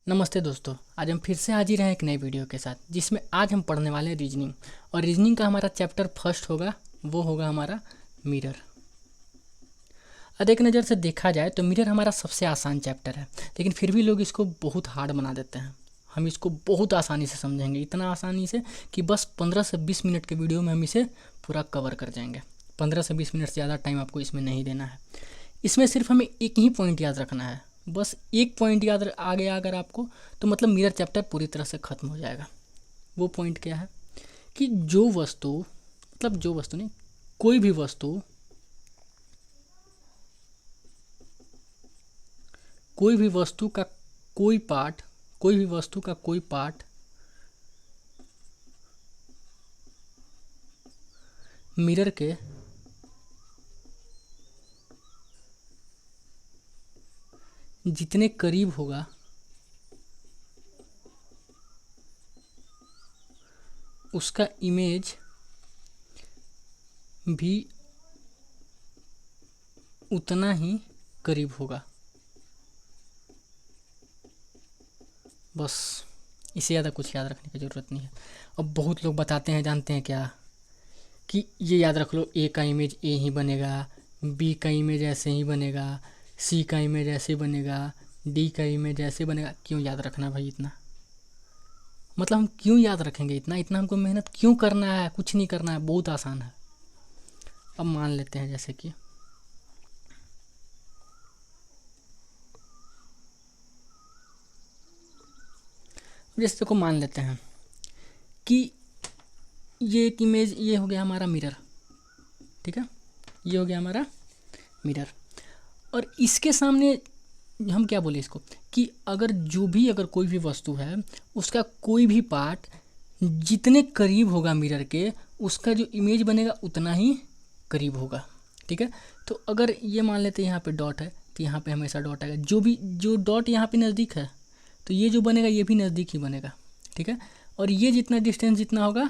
नमस्ते दोस्तों, आज हम फिर से हाजिर हैं एक नए वीडियो के साथ, जिसमें आज हम पढ़ने वाले हैं रीजनिंग। और रीजनिंग का हमारा चैप्टर फर्स्ट होगा, वो होगा हमारा मिरर। अब एक नज़र से देखा जाए तो मिरर हमारा सबसे आसान चैप्टर है, लेकिन फिर भी लोग इसको बहुत हार्ड बना देते हैं। हम इसको बहुत आसानी से समझेंगे, इतना आसानी से कि बस 15 से 20 मिनट के वीडियो में हम इसे पूरा कवर कर जाएंगे। 15 से 20 मिनट से ज़्यादा टाइम आपको इसमें नहीं देना है। इसमें सिर्फ हमें एक ही पॉइंट याद रखना है, बस एक पॉइंट याद आ गया अगर आपको, तो मतलब मिरर चैप्टर पूरी तरह से ख़त्म हो जाएगा। वो पॉइंट क्या है कि जो वस्तु, मतलब जो वस्तु नहीं, कोई भी वस्तु, कोई भी वस्तु का कोई पार्ट, कोई भी वस्तु का कोई पार्ट मिरर के जितने करीब होगा उसका इमेज भी उतना ही करीब होगा। बस इससे ज़्यादा कुछ याद रखने की ज़रूरत नहीं है। अब बहुत लोग बताते हैं, जानते हैं क्या, कि ये याद रख लो, ए का इमेज ए ही बनेगा, बी का इमेज ऐसे ही बनेगा, सी का इमेज ऐसे बनेगा, डी का इमेज ऐसे बनेगा। क्यों याद रखना भाई इतना? मतलब हम क्यों याद रखेंगे इतना? इतना हमको मेहनत क्यों करना है? कुछ नहीं करना है, बहुत आसान है। अब मान लेते हैं जैसे कि देखो, मान लेते हैं कि ये एक इमेज, ये हो गया हमारा मिरर, ठीक है, ये हो गया हमारा मिरर। और इसके सामने हम क्या बोले इसको, कि अगर कोई भी वस्तु है, उसका कोई भी पार्ट जितने करीब होगा मिरर के, उसका जो इमेज बनेगा उतना ही करीब होगा, ठीक है। तो अगर ये मान लेते हैं यहाँ पे डॉट है, तो यहाँ पे हमेशा डॉट आएगा। जो डॉट यहाँ पे नज़दीक है, तो ये जो बनेगा ये भी नज़दीक ही बनेगा, ठीक है। और ये जितना डिस्टेंस जितना होगा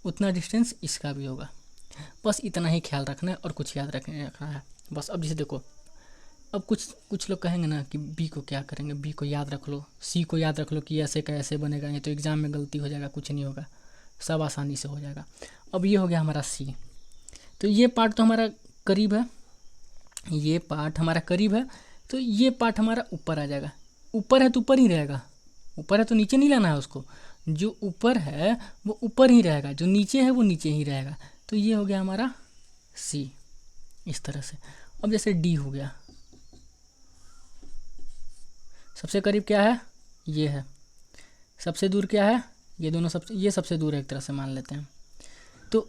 उतना डिस्टेंस इसका भी होगा। बस इतना ही ख्याल रखना है और कुछ याद रखना है बस। अब जैसे देखो, अब कुछ लोग कहेंगे ना कि बी को क्या करेंगे, बी को याद रख लो, सी को याद रख लो कि ऐसे का ऐसे बनेगा, ये तो एग्ज़ाम में गलती हो जाएगा। कुछ नहीं होगा, सब आसानी से हो जाएगा। अब ये हो गया हमारा सी, तो ये पार्ट तो हमारा करीब है, ये पार्ट हमारा करीब है, तो ये पार्ट हमारा ऊपर आ जाएगा। ऊपर है तो ऊपर ही रहेगा, ऊपर है तो नीचे नहीं लाना है उसको। जो ऊपर है वो ऊपर ही रहेगा, जो नीचे है वो नीचे ही रहेगा। तो ये हो गया हमारा सी, इस तरह से। अब जैसे डी हो गया, सबसे करीब क्या है, ये है। सबसे दूर क्या है, ये दोनों। ये सबसे दूर है एक तरह से मान लेते हैं। तो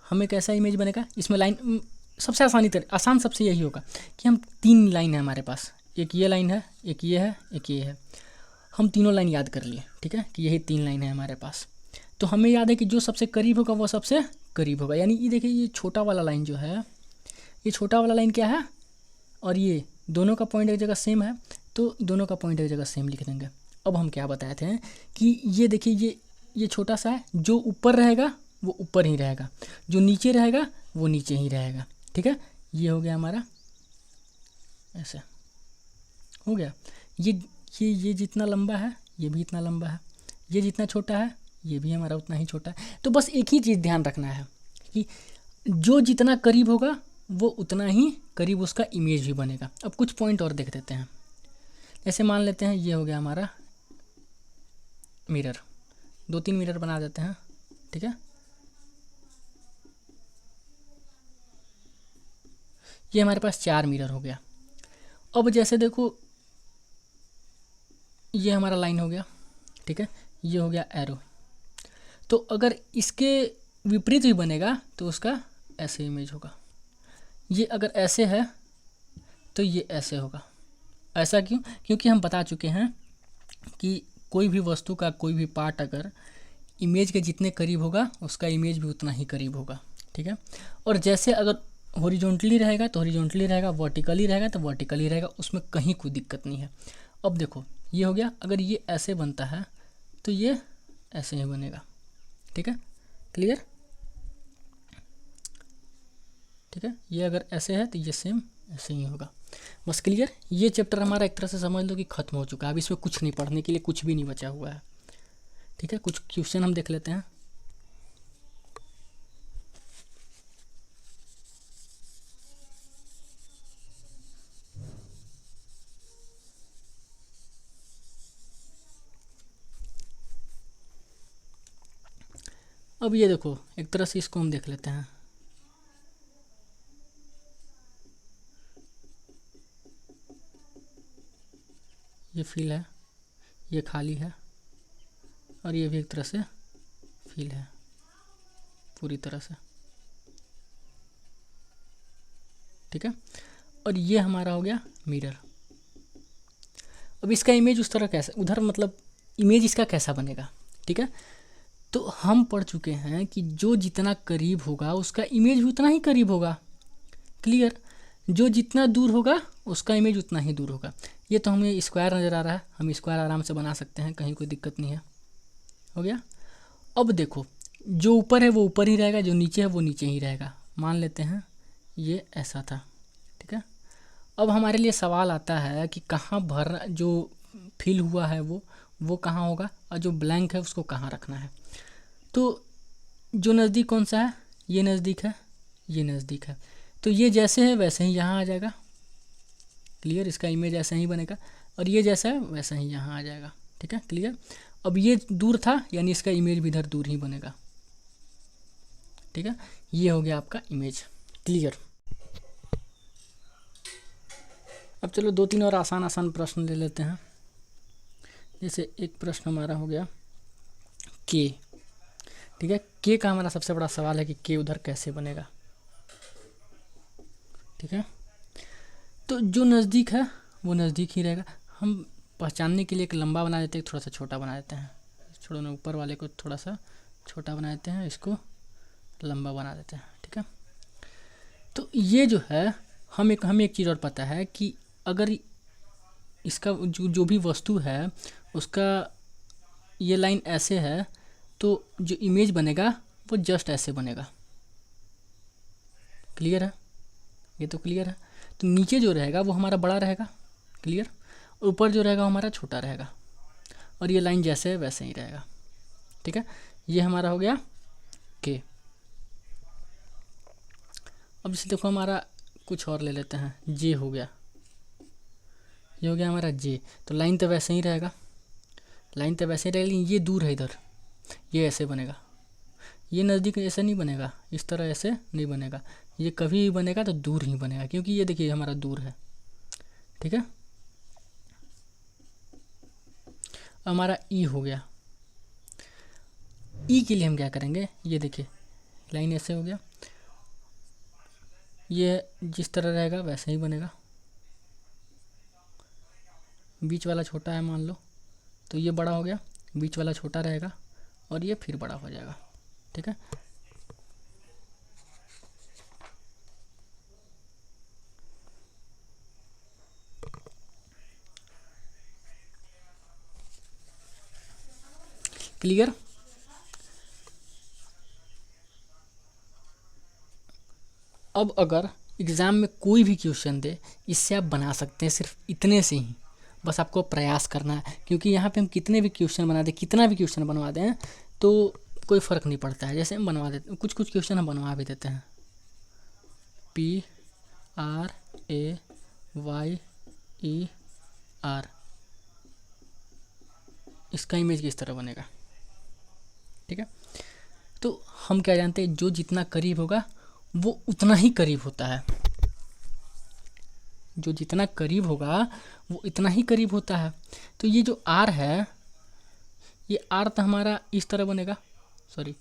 हमें कैसा इमेज बनेगा इसमें? लाइन सबसे आसान सबसे यही होगा कि हम 3 लाइन है हमारे पास, एक ये लाइन है, एक ये है, एक ये है। हम तीनों लाइन याद कर लिए, ठीक है, कि यही 3 लाइन है हमारे पास। तो हमें याद है कि जो सबसे करीब होगा वो सबसे करीब होगा। यानी ये देखिए, ये छोटा वाला लाइन जो है, ये छोटा वाला लाइन क्या है, और ये दोनों का पॉइंट एक जगह सेम है, तो दोनों का पॉइंट एक जगह सेम लिख देंगे। अब हम क्या बताए थे कि ये देखिए, ये छोटा सा है, जो ऊपर रहेगा वो ऊपर ही रहेगा, जो नीचे रहेगा वो नीचे ही रहेगा, ठीक है। ये हो गया हमारा, ऐसे हो गया। ये जितना लंबा है ये भी इतना लंबा है, ये जितना छोटा है ये भी हमारा उतना ही छोटा है। तो बस एक ही चीज़ ध्यान रखना है कि जो जितना करीब होगा वो उतना ही करीब उसका इमेज भी बनेगा। अब कुछ पॉइंट और देख देते हैं। जैसे मान लेते हैं ये हो गया हमारा मिरर, 2-3 मिरर बना देते हैं, ठीक है। ये हमारे पास 4 मिरर हो गया। अब जैसे देखो, ये हमारा लाइन हो गया, ठीक है, ये हो गया एरो। तो अगर इसके विपरीत भी बनेगा तो उसका ऐसे इमेज होगा। ये अगर ऐसे है तो ये ऐसे होगा। ऐसा क्यों? क्योंकि हम बता चुके हैं कि कोई भी वस्तु का कोई भी पार्ट अगर इमेज के जितने करीब होगा उसका इमेज भी उतना ही करीब होगा, ठीक है। और जैसे अगर हॉरिजॉन्टली रहेगा तो हॉरिजॉन्टली रहेगा, वर्टिकली रहेगा तो वर्टिकली रहेगा, उसमें कहीं कोई दिक्कत नहीं है। अब देखो, ये हो गया, अगर ये ऐसे बनता है तो ये ऐसे ही बनेगा, ठीक है, क्लियर, ठीक है। ये अगर ऐसे है तो ये सेम ऐसे ही होगा। बस क्लियर। ये चैप्टर हमारा एक तरह से समझ लो कि खत्म हो चुका है। अब इसमें कुछ नहीं, पढ़ने के लिए कुछ भी नहीं बचा हुआ है। ठीक है, कुछ क्वेश्चन हम देख लेते हैं। अब ये देखो, एक तरह से इसको हम देख लेते हैं। ये फील है, ये खाली है, और ये भी एक तरह से फील है पूरी तरह से। ठीक है, और ये हमारा हो गया मिरर। अब इसका इमेज उस तरह कैसा, उधर मतलब इमेज इसका कैसा बनेगा। ठीक है, तो हम पढ़ चुके हैं कि जो जितना करीब होगा उसका इमेज भी उतना ही करीब होगा। क्लियर। जो जितना दूर होगा उसका इमेज उतना ही दूर होगा। ये तो हमें स्क्वायर नज़र आ रहा है, हम स्क्वायर आराम से बना सकते हैं, कहीं कोई दिक्कत नहीं है। हो गया। अब देखो, जो ऊपर है वो ऊपर ही रहेगा, जो नीचे है वो नीचे ही रहेगा। मान लेते हैं ये ऐसा था। ठीक है, अब हमारे लिए सवाल आता है कि कहाँ भरना, जो फिल हुआ है वो कहाँ होगा, और जो ब्लैंक है उसको कहाँ रखना है। तो जो नज़दीक कौन सा है, ये नज़दीक है, ये नज़दीक है, तो ये जैसे है वैसे ही यहाँ आ जाएगा। क्लियर, इसका इमेज ऐसा ही बनेगा, और ये जैसा है वैसा ही यहाँ आ जाएगा। ठीक है, क्लियर। अब ये दूर था, यानी इसका इमेज भी इधर दूर ही बनेगा। ठीक है, ये हो गया आपका इमेज। क्लियर। अब चलो 2-3 और आसान आसान प्रश्न ले लेते हैं। जैसे एक प्रश्न हमारा हो गया के। ठीक है, के का हमारा सबसे बड़ा सवाल है कि के उधर कैसे बनेगा। ठीक है, तो जो नज़दीक है वो नज़दीक ही रहेगा। हम पहचानने के लिए एक लंबा बना देते हैं, थोड़ा सा छोटा बना देते हैं। छोड़ो ना, ऊपर वाले को थोड़ा सा छोटा बना देते हैं, इसको लंबा बना देते हैं। ठीक है, तो ये जो है, हमें एक चीज़ और पता है कि अगर इसका जो भी वस्तु है उसका ये लाइन ऐसे है, तो जो इमेज बनेगा वो जस्ट ऐसे बनेगा। क्लियर है, ये तो क्लियर है। तो नीचे जो रहेगा वो हमारा बड़ा रहेगा। क्लियर, ऊपर जो रहेगा वो हमारा छोटा रहेगा, और ये लाइन जैसे है वैसे ही रहेगा। ठीक है, ये हमारा हो गया के। अब इसे देखो, हमारा कुछ और ले लेते हैं, जे हो गया। ये हो गया हमारा जे। तो लाइन तो वैसे ही रहेगा, लाइन तो वैसे ही रहेगी, लेकिन ये दूर है इधर, ये ऐसे बनेगा। ये नज़दीक ऐसे नहीं बनेगा, इस तरह ऐसे नहीं बनेगा। ये कभी भी बनेगा तो दूर ही बनेगा, क्योंकि ये देखिए हमारा दूर है। ठीक है, हमारा ई हो गया। ई के लिए हम क्या करेंगे, ये देखिए लाइन ऐसे हो गया, ये जिस तरह रहेगा वैसे ही बनेगा। बीच वाला छोटा है मान लो, तो ये बड़ा हो गया, बीच वाला छोटा रहेगा, और ये फिर बड़ा हो जाएगा। ठीक है, क्लियर। अब अगर एग्ज़ाम में कोई भी क्वेश्चन दे, इससे आप बना सकते हैं, सिर्फ इतने से ही। बस आपको प्रयास करना है, क्योंकि यहाँ पे हम कितने भी क्वेश्चन बना दें, कितना भी क्वेश्चन बनवा दें, तो कोई फ़र्क नहीं पड़ता है। जैसे हम बनवा देते, कुछ कुछ क्वेश्चन हम बनवा भी देते हैं। PRAYER, इसका इमेज किस तरह बनेगा। ठीक है, तो हम क्या जानते हैं, जो जितना करीब होगा वो उतना ही करीब होता है। जो जितना करीब होगा वो इतना ही करीब होता है। तो ये जो R है, ये R तो हमारा इस तरह बनेगा, सॉरी,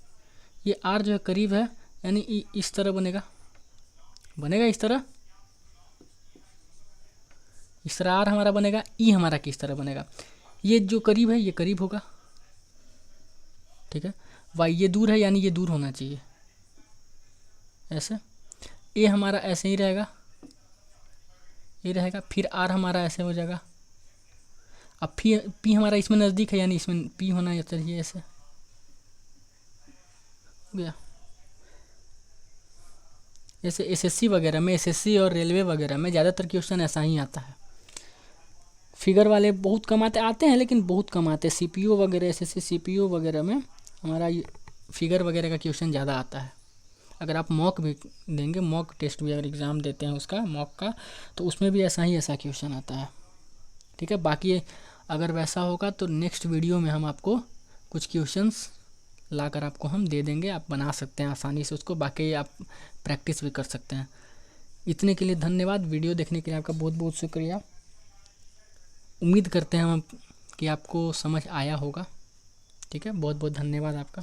ये R जो है करीब है, यानी इस तरह बनेगा, इस तरह, इस तरह R हमारा बनेगा। ई हमारा किस तरह बनेगा, ये जो करीब है ये करीब होगा। ठीक है, वाई ये दूर है, यानी ये दूर होना चाहिए ऐसे। ए हमारा ऐसे ही रहेगा, ये रहेगा, फिर आर हमारा ऐसे हो जाएगा। अब पी हमारा इसमें नज़दीक है, यानी इसमें पी होना चाहिए, ऐसे हो गया। जैसे एसएससी वगैरह में, एसएससी और रेलवे वगैरह में ज़्यादातर क्वेश्चन ऐसा ही आता है। फिगर वाले बहुत कम आते हैं, लेकिन बहुत कम आते हैं। सीपीयू वगैरह, एसएससी सीपीयू वगैरह में हमारा ये फिगर वगैरह का क्वेश्चन ज़्यादा आता है। अगर आप मॉक भी देंगे, मॉक टेस्ट भी अगर एग्ज़ाम देते हैं उसका मॉक का, तो उसमें भी ऐसा क्वेश्चन आता है। ठीक है, बाकी अगर वैसा होगा तो नेक्स्ट वीडियो में हम आपको कुछ क्वेश्चंस लाकर आपको हम दे देंगे, आप बना सकते हैं आसानी से उसको, बाकी आप प्रैक्टिस भी कर सकते हैं। इतने के लिए धन्यवाद। वीडियो देखने के लिए आपका बहुत बहुत शुक्रिया। उम्मीद करते हैं हम कि आपको समझ आया होगा। ठीक है, बहुत बहुत धन्यवाद आपका।